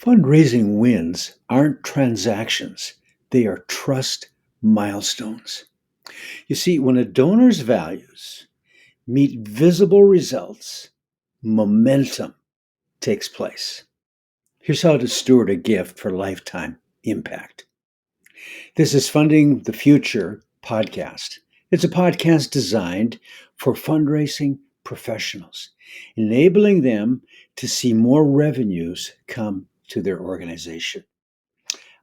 Fundraising wins aren't transactions, they are trust milestones. You see, when a donor's values meet visible results, momentum takes place. Here's how to steward a gift for lifetime impact. This is Funding the Future podcast. It's a podcast designed for fundraising professionals, enabling them to see more revenues come to their organization.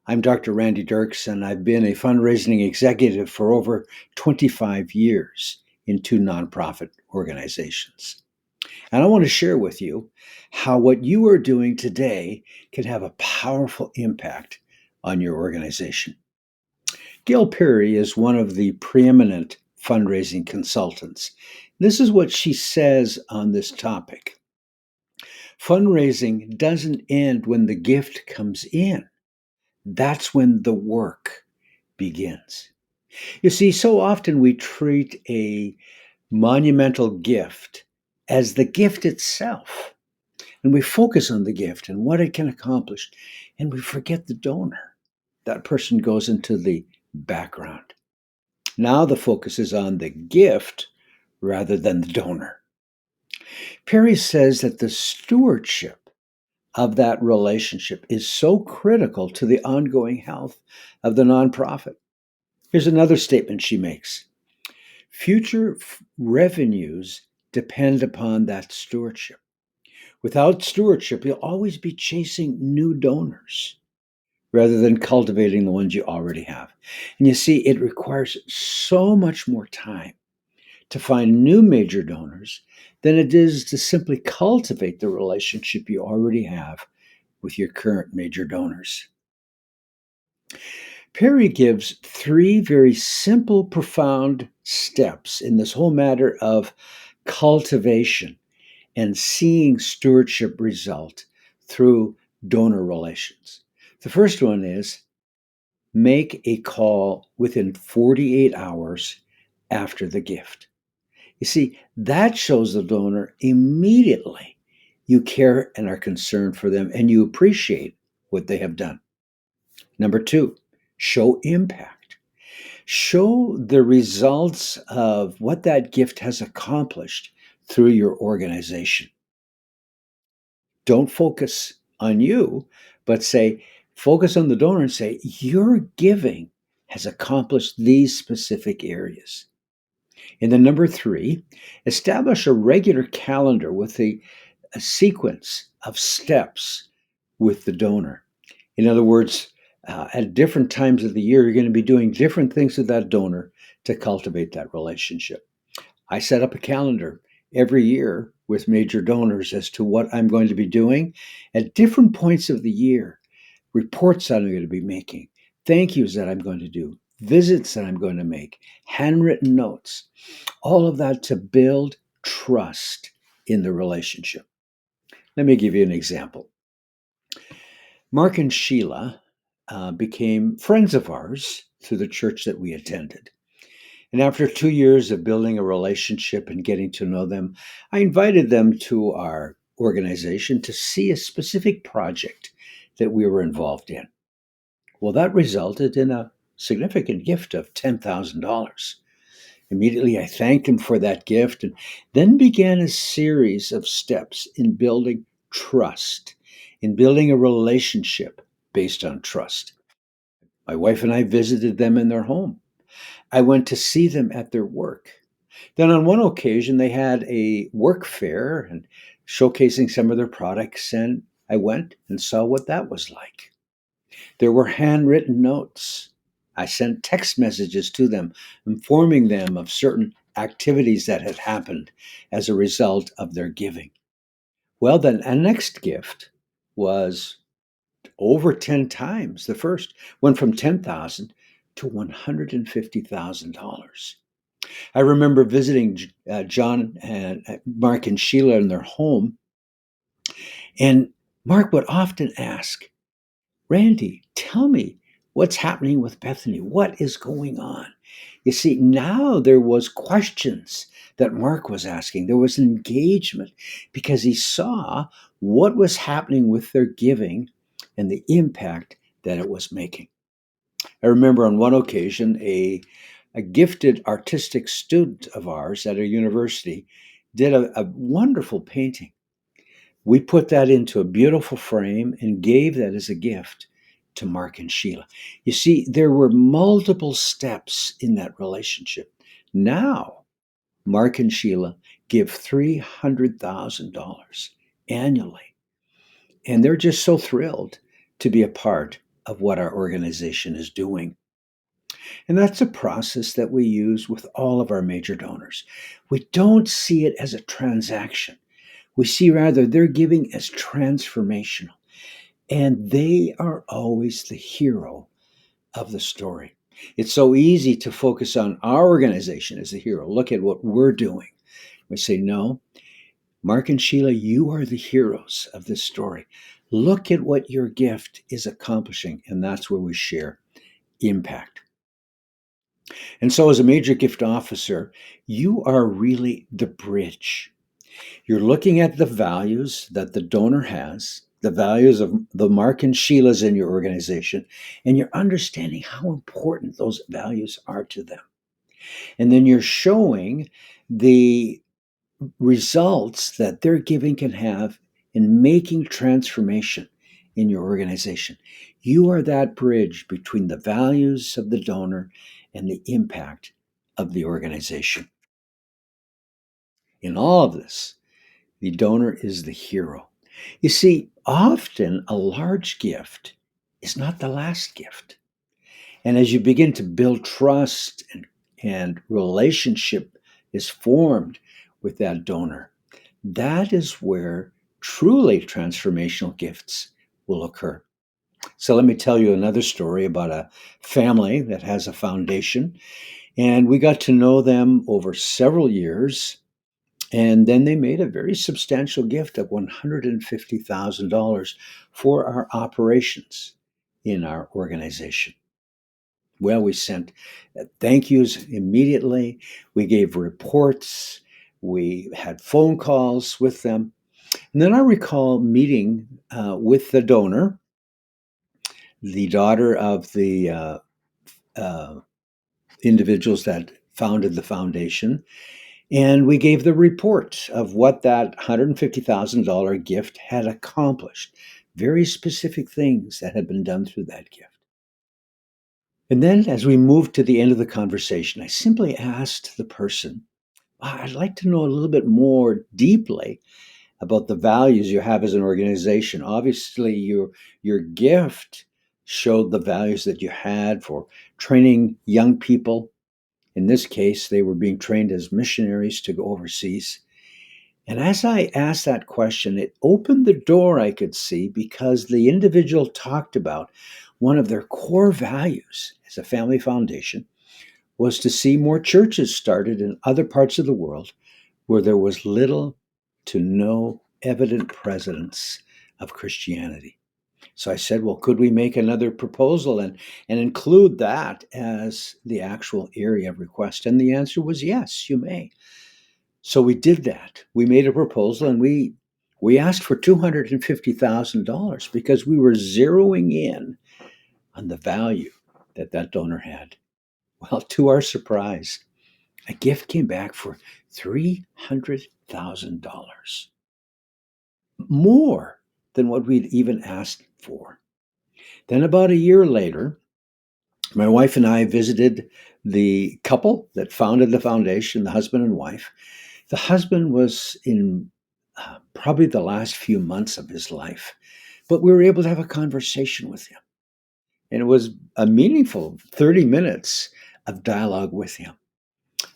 I'm Dr. Randy Dirks, and I've been a fundraising executive for over 25 years in two nonprofit organizations. And I want to share with you how what you are doing today can have a powerful impact on your organization. Gail Perry is one of the preeminent fundraising consultants. This is what she says on this topic. Fundraising doesn't end when the gift comes in. That's when the work begins. You see, so often we treat a monumental gift as the gift itself, and we focus on the gift and what it can accomplish, and we forget the donor. That person goes into the background. Now the focus is on the gift rather than the donor. Perry says that the stewardship of that relationship is so critical to the ongoing health of the nonprofit. Here's another statement she makes. Future revenues depend upon that stewardship. Without stewardship, you'll always be chasing new donors rather than cultivating the ones you already have. And you see, it requires so much more time to find new major donors than it is to simply cultivate the relationship you already have with your current major donors. Perry gives three very simple, profound steps in this whole matter of cultivation and seeing stewardship result through donor relations. The first one is make a call within 48 hours after the gift. You see, that shows the donor immediately you care and are concerned for them and you appreciate what they have done. Number two, show impact. Show the results of what that gift has accomplished through your organization. Don't focus on you, but focus on the donor and say, your giving has accomplished these specific areas. And then number three, establish a regular calendar with a sequence of steps with the donor. In other words, at different times of the year, you're going to be doing different things with that donor to cultivate that relationship. I set up a calendar every year with major donors as to what I'm going to be doing at different points of the year, reports that I'm going to be making, thank yous that I'm going to do, visits that I'm going to make, handwritten notes, all of that to build trust in the relationship. Let me give you an example. Mark and Sheila became friends of ours through the church that we attended. And after 2 years of building a relationship and getting to know them, I invited them to our organization to see a specific project that we were involved in. Well, that resulted in a significant gift of $10,000. Immediately, I thanked him for that gift and then began a series of steps in building trust, in building a relationship based on trust. My wife and I visited them in their home. I went to see them at their work. Then on one occasion, they had a work fair and showcasing some of their products, and I went and saw what that was like. There were handwritten notes. I sent text messages to them, informing them of certain activities that had happened as a result of their giving. Well, then a next gift was over 10 times the first, went from 10,000 to $150,000. I remember visiting John and Mark and Sheila in their home, and Mark would often ask, Randy, tell me what's happening with Bethany. What is going on? You see, now there was questions that Mark was asking. There was engagement because he saw what was happening with their giving and the impact that it was making. I remember on one occasion, a gifted artistic student of ours at a university did a wonderful painting. We put that into a beautiful frame and gave that as a gift to Mark and Sheila. You see, there were multiple steps in that relationship. Now, Mark and Sheila give $300,000 annually, and they're just so thrilled to be a part of what our organization is doing. And that's a process that we use with all of our major donors. We don't see it as a transaction. We see rather their giving as transformational. And they are always the hero of the story. It's so easy to focus on our organization as the hero. Look at what we're doing. We say, no, Mark and Sheila, you are the heroes of this story. Look at what your gift is accomplishing. And that's where we share impact. And so, as a major gift officer, you are really the bridge. You're looking at the values that the donor has, the values of the Mark and Sheilas in your organization, and you're understanding how important those values are to them. And then you're showing the results that their giving can have in making transformation in your organization. You are that bridge between the values of the donor and the impact of the organization. In all of this, the donor is the hero. You see, often a large gift is not the last gift. And as you begin to build trust and relationship is formed with that donor, that is where truly transformational gifts will occur. So let me tell you another story about a family that has a foundation. And we got to know them over several years. And then they made a very substantial gift of $150,000 for our operations in our organization. Well, we sent thank yous immediately. We gave reports. We had phone calls with them. And then I recall meeting with the donor, the daughter of the uh, individuals that founded the foundation. And we gave the report of what that $150,000 gift had accomplished, very specific things that had been done through that gift. And then, as we moved to the end of the conversation, I simply asked the person, I'd like to know a little bit more deeply about the values you have as an organization. Obviously, your gift showed the values that you had for training young people. In this case, they were being trained as missionaries to go overseas. And as I asked that question, it opened the door, I could see, because the individual talked about one of their core values as a family foundation was to see more churches started in other parts of the world where there was little to no evident presence of Christianity. So I said, well, could we make another proposal and include that as the actual area of request? And the answer was yes, you may. So we did that. We made a proposal and we asked for $250,000 because we were zeroing in on the value that that donor had. Well, to our surprise, a gift came back for $300,000, more than what we'd even asked for. Then, about a year later, my wife and I visited the couple that founded the foundation, the husband and wife. The husband was in probably the last few months of his life, but we were able to have a conversation with him. And it was a meaningful 30 minutes of dialogue with him.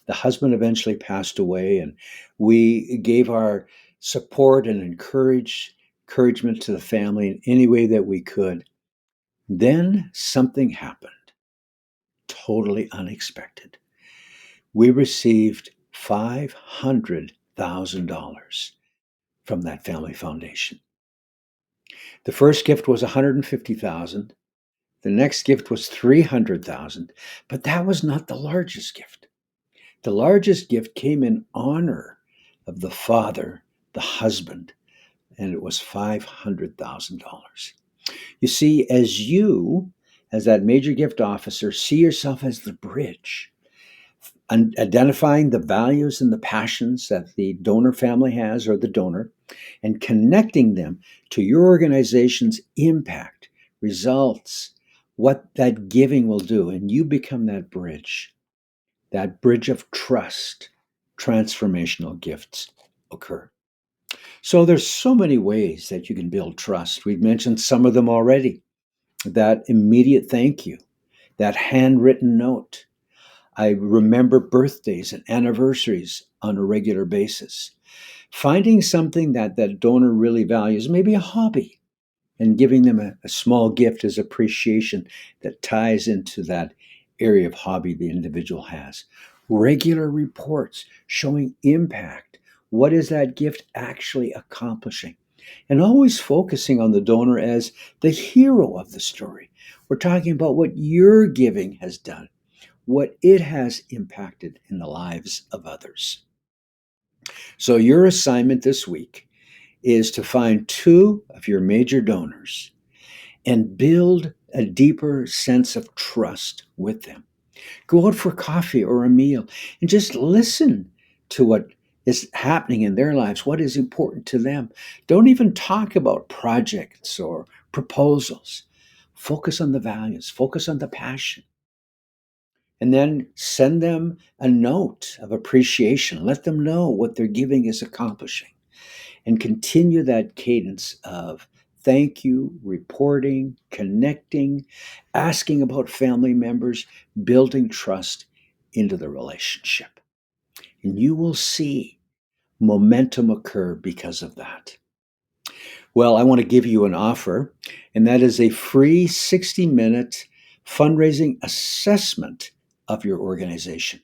The husband eventually passed away, and we gave our support and encouragement to the family in any way that we could. Then something happened, totally unexpected. We received $500,000 from that family foundation. The first gift was $150,000. The next gift was $300,000, but that was not the largest gift. The largest gift came in honor of the father, the husband, and it was $500,000. You see, as that major gift officer, see yourself as the bridge, identifying the values and the passions that the donor family has or the donor, and connecting them to your organization's impact, results, what that giving will do. And you become that bridge of trust. Transformational gifts occur. So there's so many ways that you can build trust. We've mentioned some of them already. That immediate thank you, that handwritten note. I remember birthdays and anniversaries on a regular basis. Finding something that that donor really values, maybe a hobby, and giving them a small gift as appreciation that ties into that area of hobby the individual has. Regular reports showing impact. What is that gift actually accomplishing? And always focusing on the donor as the hero of the story. We're talking about what your giving has done, what it has impacted in the lives of others. So, your assignment this week is to find two of your major donors and build a deeper sense of trust with them. Go out for coffee or a meal and just listen to what is happening in their lives, what is important to them. Don't even talk about projects or proposals. Focus on the values, focus on the passion. And then send them a note of appreciation. Let them know what their giving is accomplishing. And continue that cadence of thank you, reporting, connecting, asking about family members, building trust into the relationship. And you will see momentum occur because of that. Well, I want to give you an offer, and that is a free 60-minute fundraising assessment of your organization.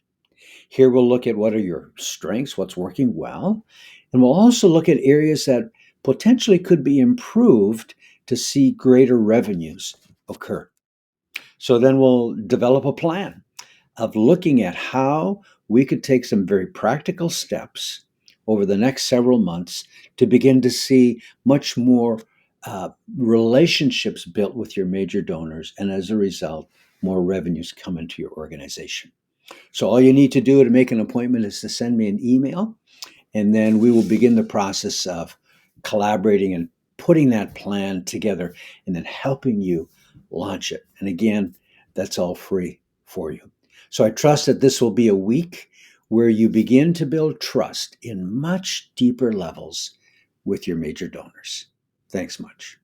Here we'll look at what are your strengths, what's working well, and we'll also look at areas that potentially could be improved to see greater revenues occur. So then we'll develop a plan of looking at how we could take some very practical steps over the next several months to begin to see much more relationships built with your major donors, and as a result, more revenues come into your organization. So all you need to do to make an appointment is to send me an email, and then we will begin the process of collaborating and putting that plan together and then helping you launch it. And again, that's all free for you. So I trust that this will be a week where you begin to build trust in much deeper levels with your major donors. Thanks much.